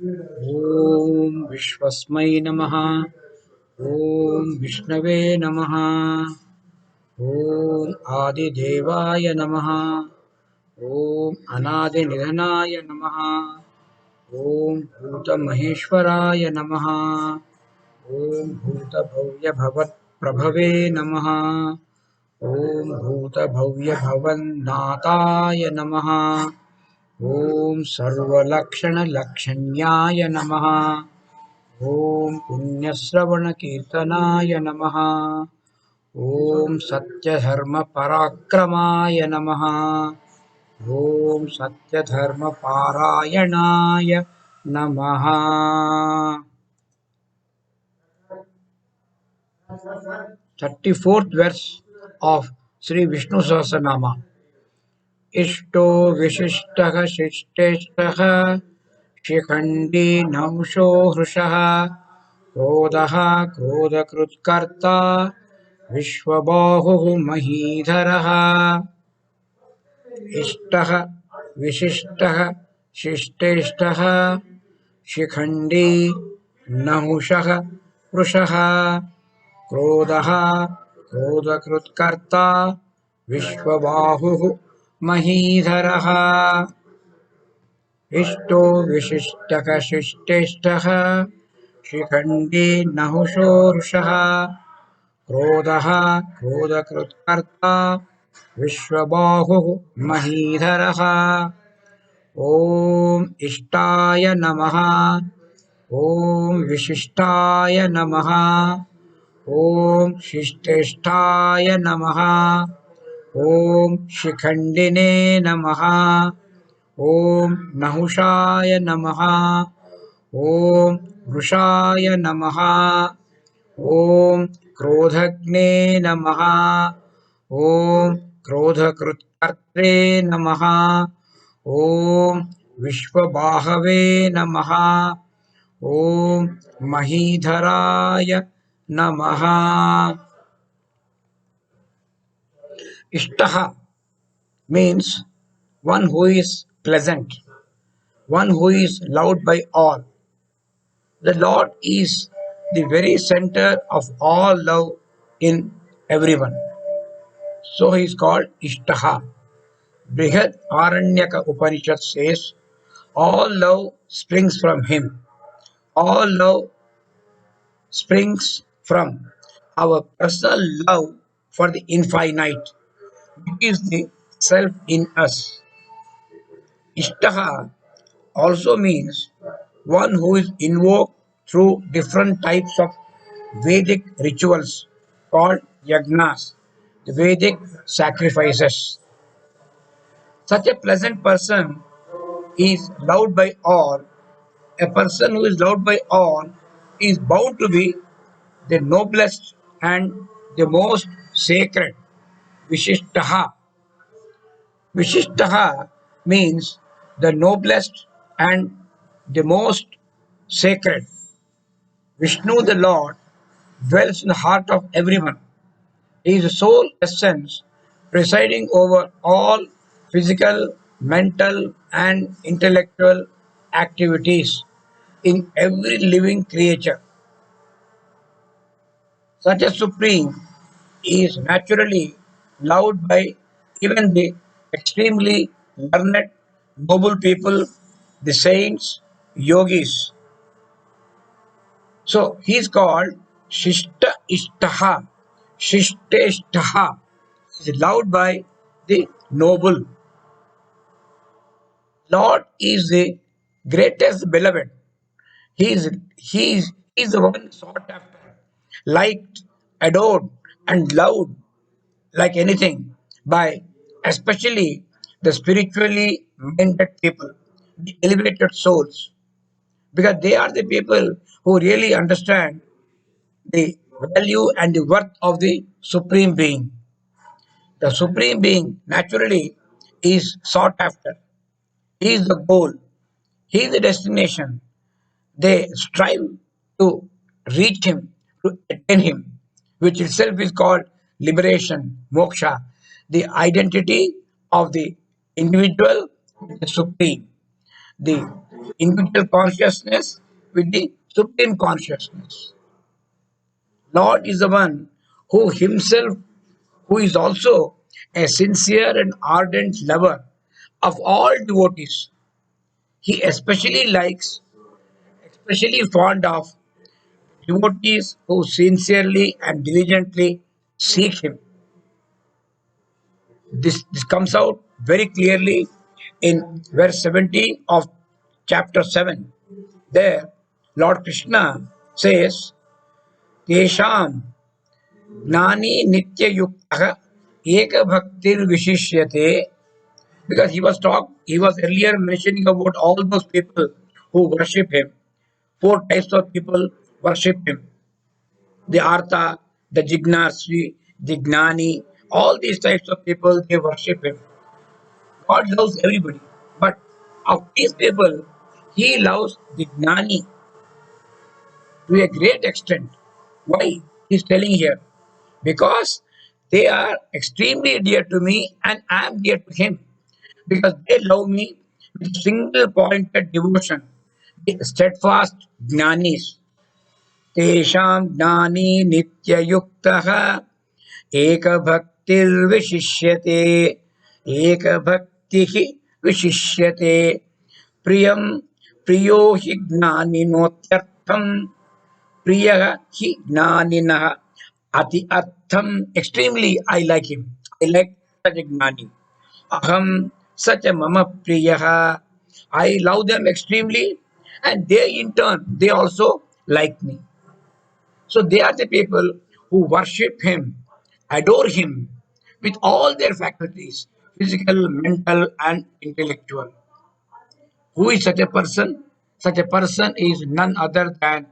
ॐ विश्वस्मै नमः। ॐ विष्णवे नमः। ॐ आदिदेवाय नमः। ॐ अनादिनिधनाय नमः। ॐ भूतमहेश्वराय नमः। ॐ भूतभव्यभवत्प्रभवे नमः। ॐ भूतभव्यभवन्नाथाय नमः। ॐ सर्वलक्षणलक्षण्याय नमः। ॐ पुण्यश्रवणकीर्तनाय नमः। ॐ सत्यधर्मपराक्रमाय नमः। ॐ सत्यधर्मपारायणाय नमः। 34th verse of Sri Vishnu Sahasranaama. इष्टो विशिष्टः शिष्टेष्टः शिखण्डी नंशो हृषः क्रोधः क्रोधकृत्कर्ता विश्वबाहुः महीधरः इष्टः विशिष्टः शिष्टेष्टः शिखण्डी नहुषः वृषः क्रोधः क्रोधकृत्कर्ता विश्वबाहुः महीधरः इष्टो विशिष्टः शिष्टेष्टः शिखण्डी नहुषो वृषः क्रोधः क्रोधकृत्कर्ता विश्वबाहुः महीधरः ॐ इष्टाय नमः। ॐ विशिष्टाय नमः। ॐ शिष्टेष्टाय नमः। ॐ शिखण्डिने नमः। ॐ नहुषाय नमः। ॐ वृषाय नमः। ॐ क्रोधज्ञे नमः। ॐ क्रोधकृत्कर्त्रे नमः। ॐ विश्वबाहवे नमः। ॐ महीधराय नमः। Ishtaha means one who is pleasant, one who is loved by all. The Lord is the very center of all love in everyone. So he is called Ishtaha. Brihad Aranyaka Upanishad says, all love springs from him. All love springs from our personal love for the infinite, which is the self in us. Ishtaha also means one who is invoked through different types of Vedic rituals called yagnas, the Vedic sacrifices. Such a pleasant person is loved by all. A person who is loved by all is bound to be the noblest and the most sacred. Vishishtaha. Vishishtaha means the noblest and the most sacred. Vishnu, the Lord, dwells in the heart of everyone. He is the sole essence presiding over all physical, mental, and intellectual activities in every living creature. Such a supreme is naturally loved by even the extremely learned, noble people, the saints, yogis. So he is called Shishta Ishtaha. Shishteshtaha is loved by the noble. Lord is the greatest beloved. He is the one sought after, liked, adored, and loved like anything by especially the spiritually minded people, the elevated souls, because they are the people who really understand the value and the worth of the Supreme Being. The Supreme Being naturally is sought after. He is the goal. He is the destination. They strive to reach Him, to attain Him, which itself is called liberation, moksha, the identity of the individual with the Supreme, the individual consciousness with the supreme consciousness. Lord is the one who himself, who is also a sincere and ardent lover of all devotees. He especially fond of devotees who sincerely and diligently seek him. This comes out very clearly in verse 17 of chapter 7. There, Lord Krishna says, Tesham Gnani Nitya Yukta Eka Bhaktir Vishishyate, because he was earlier mentioning about all those people who worship him. Four types of people worship him: the Artha, the Jignasvi, the Gnani. All these types of people, they worship him. God loves everybody, but of these people, he loves the Gnani to a great extent. Why? He's telling here. Because they are extremely dear to me and I am dear to him. Because they love me with single pointed devotion. The steadfast Jnanis. Tesham Jnani Nityayuktaha Ekabhaktirvishishyate Ekabhaktihi Vishishyate Priyam Priyo hi Jnaninotyartham Priya hi Jnaninah Ati Artham. Extremely I like him. I like such a Gnani. Aham such a Mama Priyaha. I love them extremely and they in turn they also like me. So they are the people who worship him, adore him with all their faculties, physical, mental, and intellectual. Who is such a person? Such a person is none other than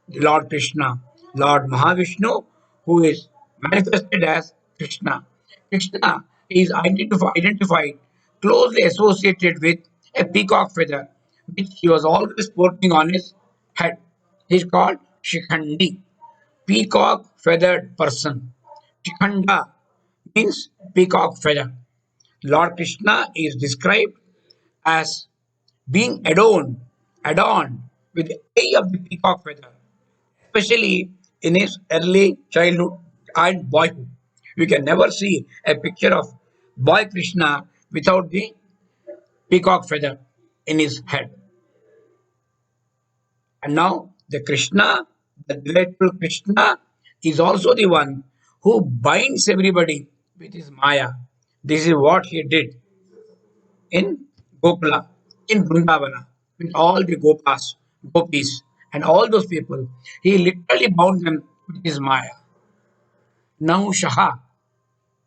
Lord Krishna, Lord Mahavishnu, who is manifested as Krishna. Krishna is identified closely associated with a peacock feather, which he was always sporting on his head. He is called Shikhandi, peacock feathered person. Shikhanda means peacock feather. Lord Krishna is described as being adorned with the eye of the peacock feather, especially in his early childhood and boyhood. You can never see a picture of boy Krishna without the peacock feather in his head. And now the Krishna, the delightful Krishna, is also the one who binds everybody with his Maya. This is what he did in Gokula, in Vrindavana, with all the Gopas, Gopis, and all those people. He literally bound them with his Maya. Now Shaha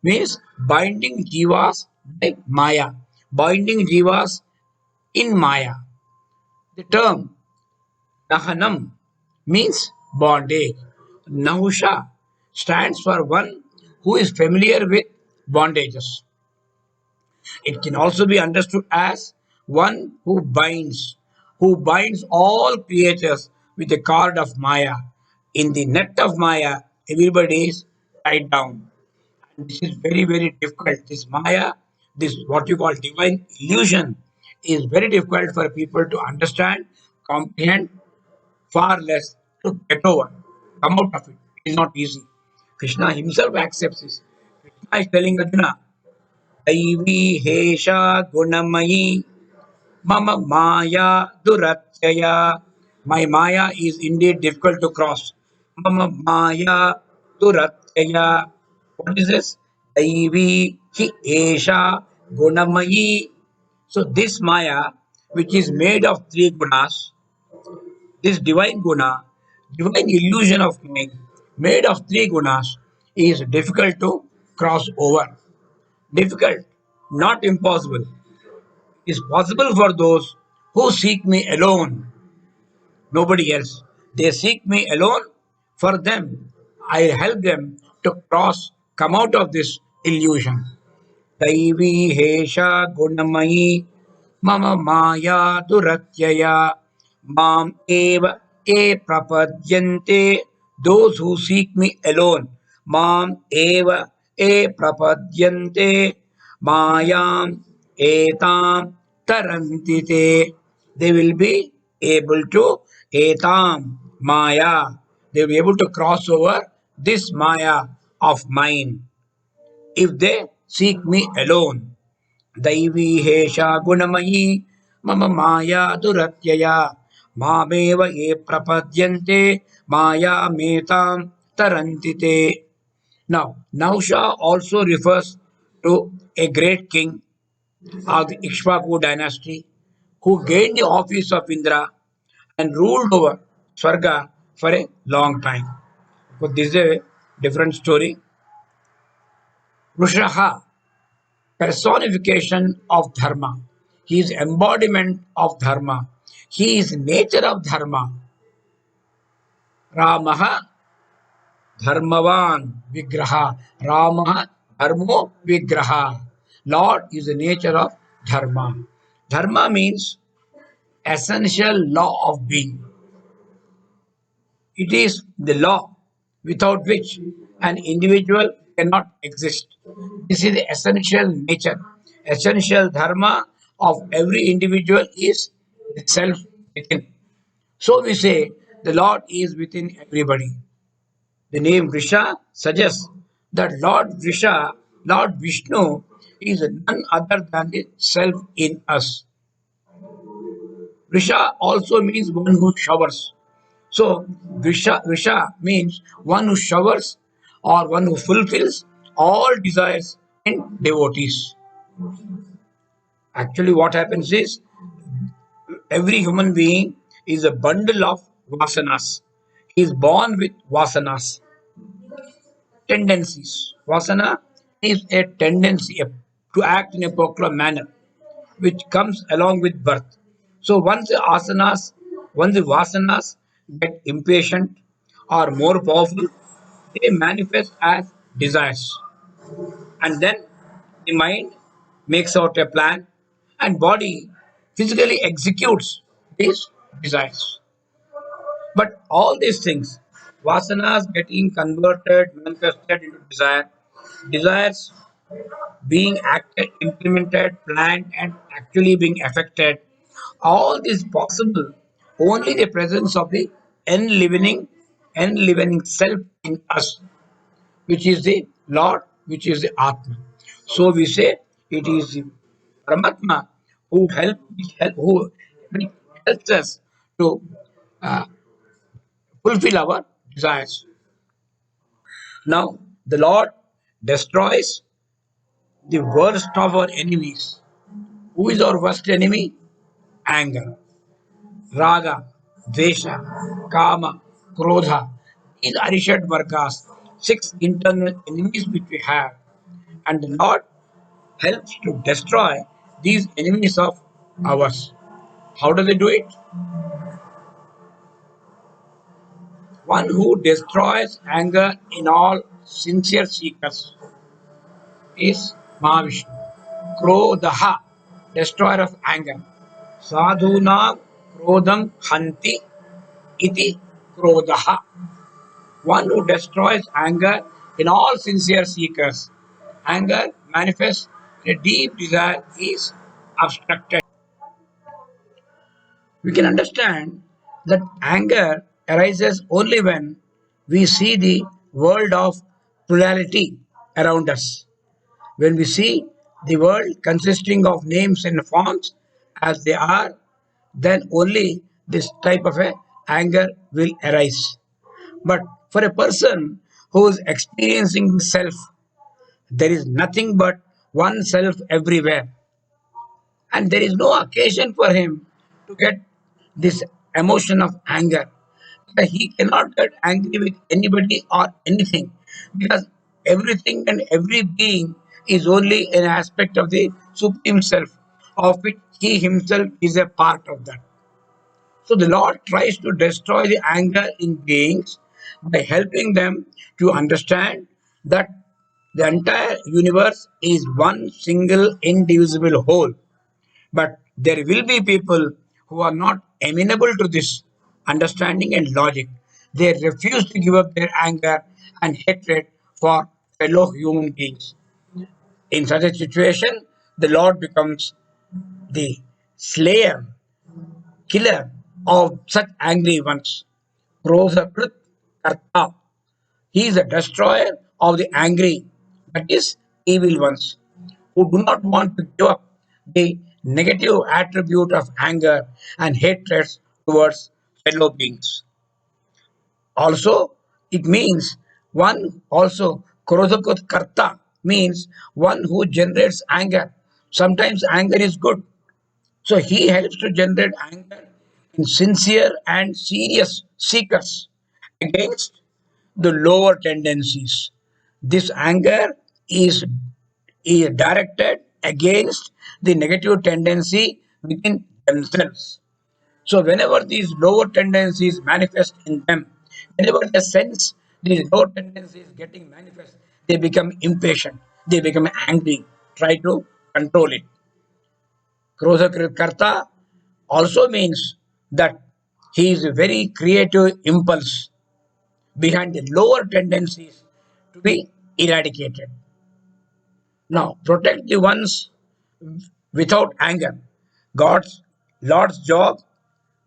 means binding jivas by Maya, binding jivas in Maya. The term Nahanam means bondage. Nahusha stands for one who is familiar with bondages. It can also be understood as one who binds all creatures with a cord of Maya. In the net of Maya, everybody is tied down. And this is very, very difficult. This Maya, this what you call divine illusion, is very difficult for people to understand, comprehend, far less to get over, come out of it. It is not easy. Krishna himself accepts this. Krishna is telling Arjuna, दैवी हेषा गुणमयी mama maya duratyaya. My maya is indeed difficult to cross. Mama maya duratyaya. What is this? Daivi hi esha gunamayi. So this maya, which is made of three gunas, this divine guna, divine illusion of mind, made of three gunas, is difficult to cross over. Difficult, not impossible. Is possible for those who seek me alone, nobody else. They seek me alone. For them, I help them to cross, come out of this illusion. दैवी हेषा गुणमयी मम माया दुरत्यया माम एव ए प्रपद्यन्ते. Those who seek me alone, माम एव ए प्रपद्यन्ते मायाम एताम तरन्ति ते. they will be able to etam maya. They will be able to cross over this maya of mine if they seek me alone. Daivi hesha gunamayi mama maya duratyaya mameva ye prapadyante maya metam tarantite. Now, Nausha also refers to a great king of the Ikshvaku dynasty who gained the office of Indra and ruled over Swarga for a long time. But this is a different story. Rushaha, personification of Dharma. He is embodiment of Dharma. He is nature of Dharma. Ramaha Dharmavan Vigraha. Ramaha Dharmo Vigraha. Lord is the nature of Dharma. Dharma means essential law of being. It is the law without which an individual cannot exist. This is the essential nature, essential dharma of every individual is the self within. So we say the Lord is within everybody. The name Vrisha suggests that Lord Vishnu, is none other than the self in us. Vrisha also means one who showers. So Visha means one who showers or one who fulfills all desires in devotees. Actually, what happens is every human being is a bundle of vasanas. He is born with vasanas, tendencies. Vasana is a tendency to act in a particular manner, which comes along with birth. So once the vasanas get impatient or more powerful, they manifest as desires. And then the mind makes out a plan and body physically executes these desires. But all these things, vasanas getting converted, manifested into desires being acted, implemented, planned, and actually being affected. All this possible only the presence of the enlivening self in us, which is the Lord, which is the Atma. So we say it is the Paramatma who helps us to uh, fulfill our desires. Now the Lord destroys the worst of our enemies. Who is our worst enemy? Anger, Raga, Dvesha, Kama, Krodha. These are Arishad Vargas, six internal enemies which we have. And the Lord helps to destroy these enemies of ours. How do they do it? One who destroys anger in all sincere seekers is Mahavishnu. Krodha, destroyer of anger. Sadhuna Krodam Hanti iti Krodha. One who destroys anger in all sincere seekers. Anger manifests in a deep desire is obstructed. We can understand that anger arises only when we see the world of plurality around us. When we see the world consisting of names and forms as they are, then only this type of a anger will arise. But for a person who is experiencing self, there is nothing but one self everywhere, and there is no occasion for him to get this emotion of anger. He cannot get angry with anybody or anything because everything and every being is only an aspect of the Supreme Self, of which he himself is a part of that. So the Lord tries to destroy the anger in beings by helping them to understand that the entire universe is one single indivisible whole. But there will be people who are not amenable to this understanding and logic. They refuse to give up their anger and hatred for fellow human beings. In such a situation, the Lord becomes the slayer killer of such angry ones. Krodha Karta. He is a destroyer of the angry, that is, evil ones, who do not want to give up the negative attribute of anger and hatred towards fellow beings. Also, it means one also Krodhakut Karta means one who generates anger. Sometimes anger is good. So he helps to generate anger in sincere and serious seekers against the lower tendencies. This anger is directed against the negative tendency within themselves. So whenever these lower tendencies manifest in them, whenever they sense these lower tendencies getting manifest, they become impatient, they become angry, try to control it. Krodha also means that he is a very creative impulse behind the lower tendencies to be eradicated. Now, protect the ones without anger. God's Lord's job,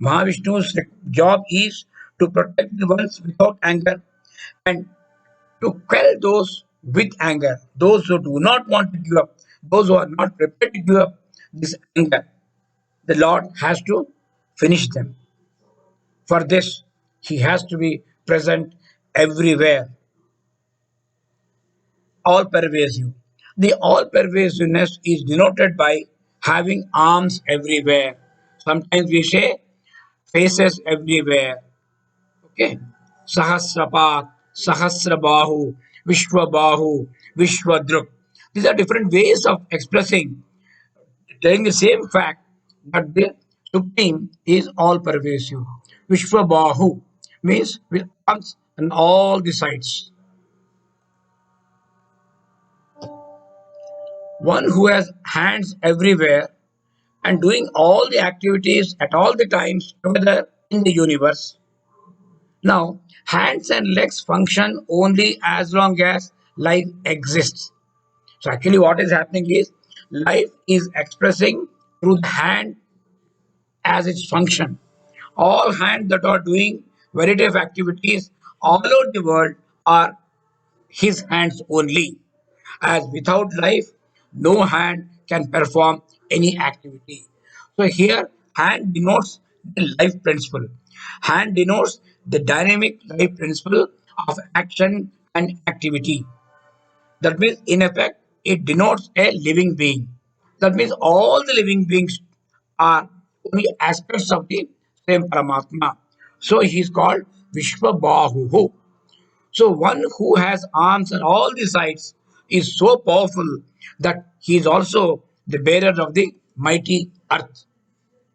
Mahavishnu's job is to protect the ones without anger and to quell those with anger, those who do not want to give up, those who are not prepared to give up this anger. The Lord has to finish them. For this, He has to be present everywhere, all pervasive. The all pervasiveness is denoted by having arms everywhere. Sometimes we say faces everywhere. Okay. Sahasrapat, Sahasrabahu, Vishwabahu, Vishwadruk. These are different ways of expressing, telling the same fact that the Supreme is all pervasive. Vishwabahu means with arms on all the sides. One who has hands everywhere and doing all the activities at all the times together in the universe. Now, hands and legs function only as long as life exists. So, actually, what is happening is life is expressing through the hand as its function. All hands that are doing variety of activities all over the world are his hands only. As without life, no hand can perform any activity. So here, hand denotes the life principle. Hand denotes the dynamic life principle of action and activity. That means, in effect, it denotes a living being. That means all the living beings are only aspects of the same Paramatma. So he is called Vishwabahu. So one who has arms on all the sides is so powerful that he is also the bearer of the mighty earth.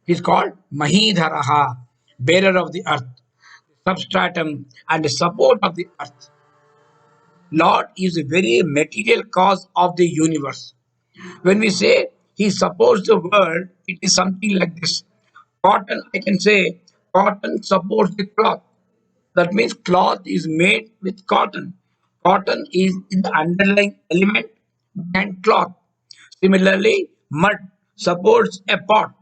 He is called Mahidharaha, bearer of the earth, substratum and the support of the earth. Lord is a very material cause of the universe. When we say he supports the world, it is something like this. Cotton, I can say, cotton supports the cloth. That means cloth is made with cotton. Cotton is the underlying element behind cloth. Similarly, mud supports a pot.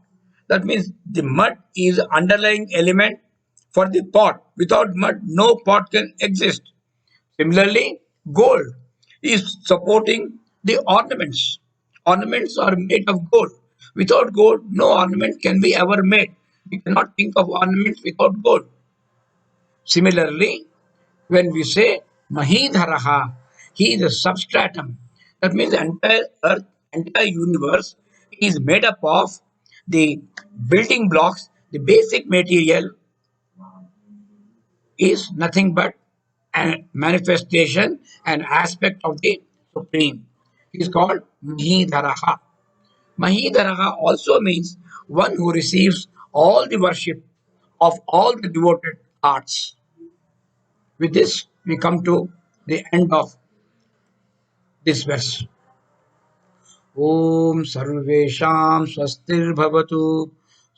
That means the mud is the underlying element for the pot. Without mud, no pot can exist. Similarly, gold is supporting the ornaments. Ornaments are made of gold. Without gold, no ornament can be ever made. We cannot think of ornaments without gold. Similarly, when we say Mahidharaha, he is a substratum. That means the entire earth, entire universe is made up of the building blocks, the basic material is nothing but a manifestation, an aspect of the Supreme. He is called Mahidharaha. Mahidharaha also means one who receives all the worship of all the devoted hearts. With this, we come to the end of this verse. ॐ सर्वेषां स्वस्तिर्भवतु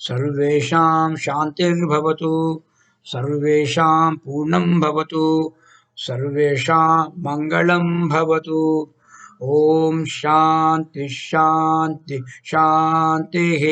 सर्वेषां शान्तिर्भवतु सर्वेषां पूर्णं भवतु सर्वेषां मङ्गलं भवतु ॐ शान्ति शान्ति शान्तिः